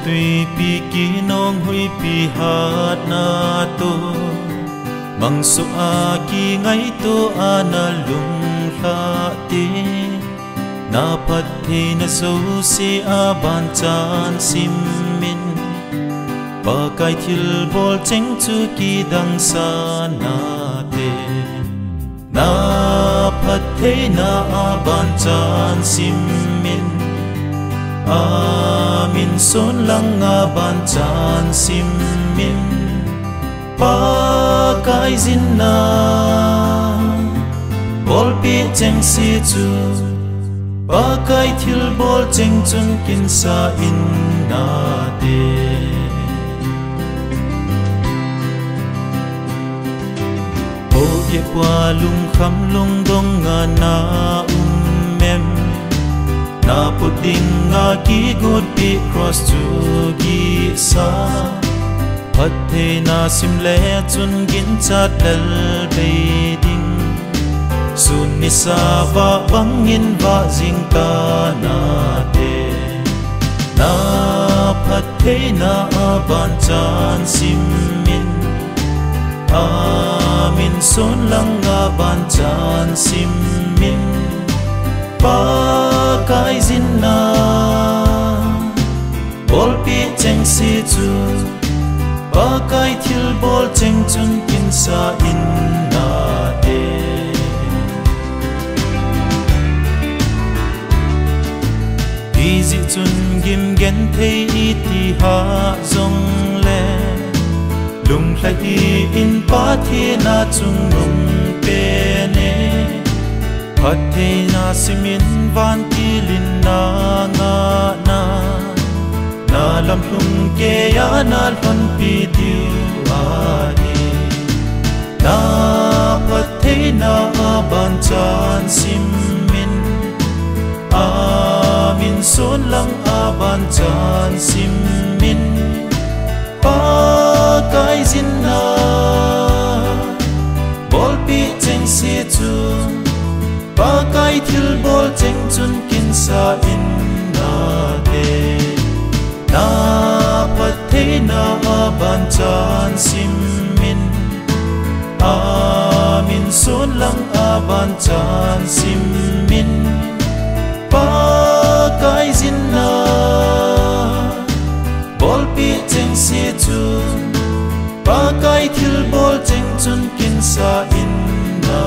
tùy pi ki nong hui pi hát na to mang su a ki ngay to ana lung la te na pat the na so se a ban chan sim min pa kai thil bol cheng chu ki dang sa na te na pat the na a ban chan sim min amin son lang a ban chan sim min pa kai zin na bol pi cheng si chu pa kai thil bol cheng chun kin sa in na te o ye kwa lung kham lung dong nga na mem na puting nga ki good pi cross to gi sa pat the na sim le chun gin chat lal be ding sun ni sa va bangin va jing ta na te na pat the na ban chan sim min amin son lang a ban chan sim min pa kai zin na bol pi cheng si chu pa kai thil bol cheng chun kin sa in na te easy chun gim gen thei ti ha zong le lung lai in pa thi na chung lung pe ne pat the na simin van ti lin na nga na na lam lung ke ya na lon pi diu a ni na pat the na ban chan sim min amin son lang a ban chan sim min pa kai zin na bol pi cheng si chu pa kai thil bol cheng chun kin sa in na te na pat the na ban chan sim min amin son lang a ban chan sim min pa kai zin na bol pi cheng si chu pa kai thil bol cheng chun kin sa in na